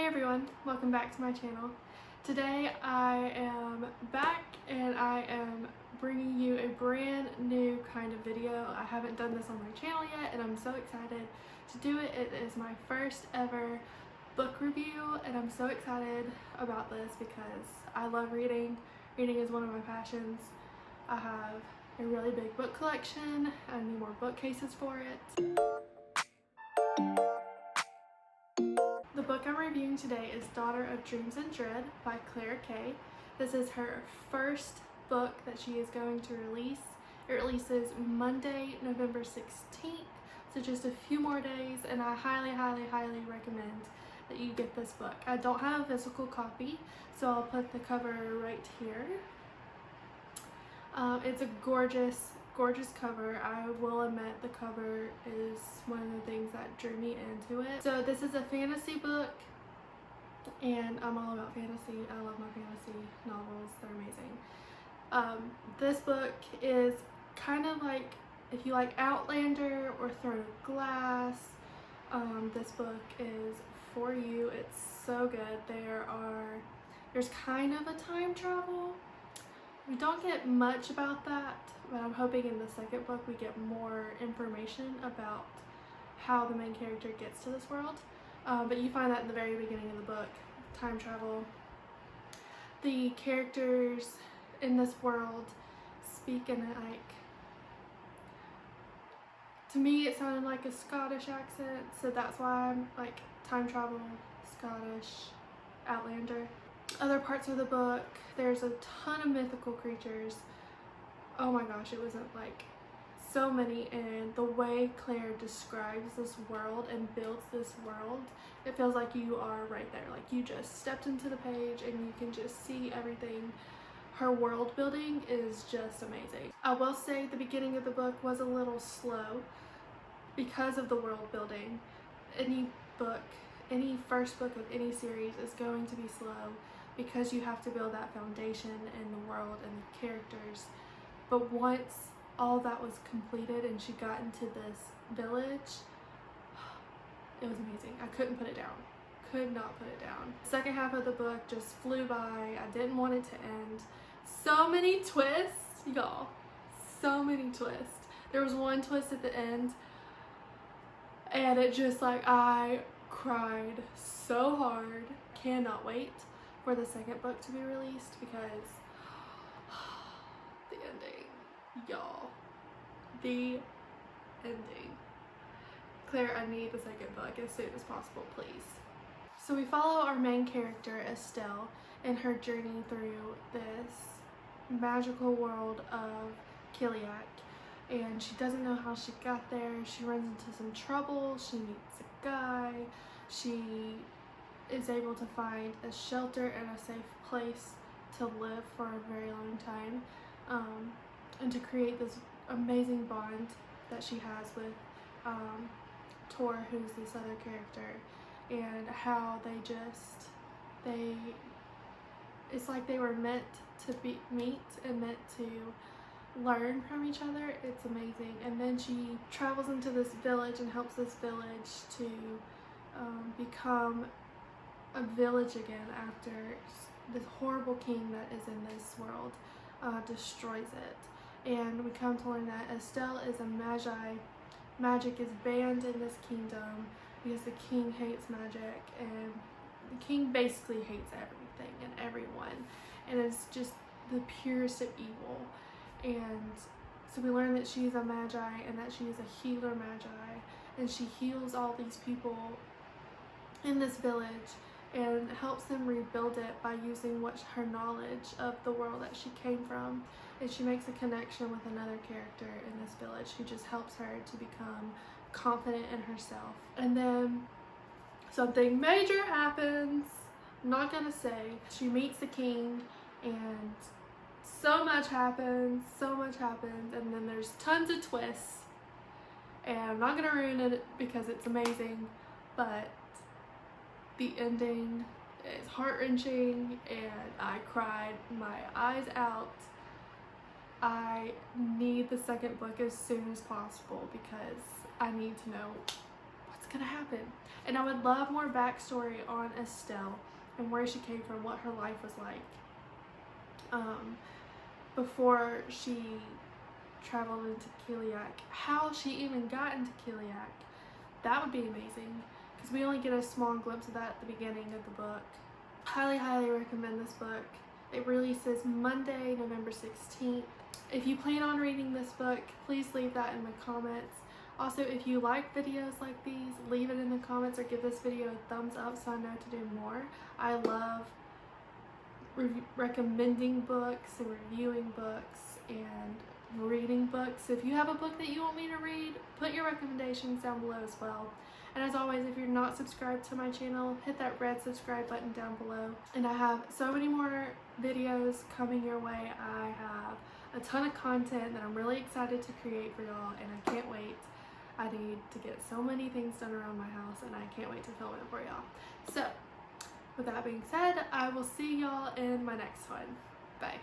Hey everyone, welcome back to my channel. Today I am back and I am bringing you a brand new kind of video. I haven't done this on my channel yet and I'm so excited to do it. It is my first ever book review and I'm so excited about this because I love reading. Reading is one of my passions. I have a really big book collection. I need more bookcases for it. The book I'm reviewing today is Daughter of Dreams and Dread by Claire Kay. This is her first book that she is going to release. It releases Monday, November 16th, so just a few more days, and I highly recommend that you get this book. I don't have a physical copy, so I'll put the cover right here. It's a gorgeous cover. I will admit the cover is one of the things that drew me into it. So this is a fantasy book and I'm all about fantasy. I love my fantasy novels. They're amazing. This book is kind of like if you like Outlander or Throne of Glass, this book is for you. It's so good. There's kind of a time travel. We don't get much about that, but I'm hoping in the second book we get more information about how the main character gets to this world. But you find that in the very beginning of the book, time travel. The characters in this world speak in to me it sounded like a Scottish accent, so that's why I'm like time travel, Scottish, Outlander. Other parts of the book, there's a ton of mythical creatures. Oh my gosh, it wasn't like so many, and the way Claire describes this world and builds this world, it feels like you are right there. Like you just stepped into the page and you can just see everything. Her world building is just amazing. I will say the beginning of the book was a little slow because of the world building. Any first book of any series is going to be slow because you have to build that foundation in the world and the characters. But once all that was completed and she got into this village, it was amazing. I couldn't put it down. Could not put it down. The second half of the book just flew by. I didn't want it to end. So many twists, y'all. So many twists. There was one twist at the end and it just I cried so hard. Cannot wait for the second book to be released because the ending, y'all. The ending. Claire, I need the second book as soon as possible, please. So we follow our main character, Estelle, in her journey through this magical world of Kiliak. And she doesn't know how she got there. She runs into some trouble. She meets a guy. She is able to find a shelter and a safe place to live for a very long time, and to create this amazing bond that she has with Tor, who's this other character, and how it's like they were meant to meet and meant to learn from each other. It's amazing. And then she travels into this village and helps this village to become a village again after this horrible king that is in this world destroys it. And we come to learn that Estelle is a magi. Magic is banned in this kingdom because the king hates magic, and the king basically hates everything and everyone, and it's just the purest of evil. And so we learn that she's a magi and that she is a healer magi, and she heals all these people in this village and helps them rebuild it by using her knowledge of the world that she came from. And she makes a connection with another character in this village who just helps her to become confident in herself. And then something major happens. I'm not gonna say. She meets the king and so much happens, and then there's tons of twists. And I'm not gonna ruin it because it's amazing, but the ending is heart-wrenching and I cried my eyes out. I need the second book as soon as possible because I need to know what's gonna happen. And I would love more backstory on Estelle and where she came from, what her life was like before she traveled into Kiliak, how she even got into Kiliak. That would be amazing, because we only get a small glimpse of that at the beginning of the book. Highly, highly recommend this book. It releases Monday, November 16th. If you plan on reading this book, please leave that in the comments. Also, if you like videos like these, leave it in the comments or give this video a thumbs up so I know to do more. I love recommending books and reviewing books and reading books. If you have a book that you want me to read, put your recommendations down below as well. And as always, if you're not subscribed to my channel, hit that red subscribe button down below. And I have so many more videos coming your way. I have a ton of content that I'm really excited to create for y'all, and I can't wait. I need to get so many things done around my house, and I can't wait to film it for y'all. So, with that being said, I will see y'all in my next one. Bye.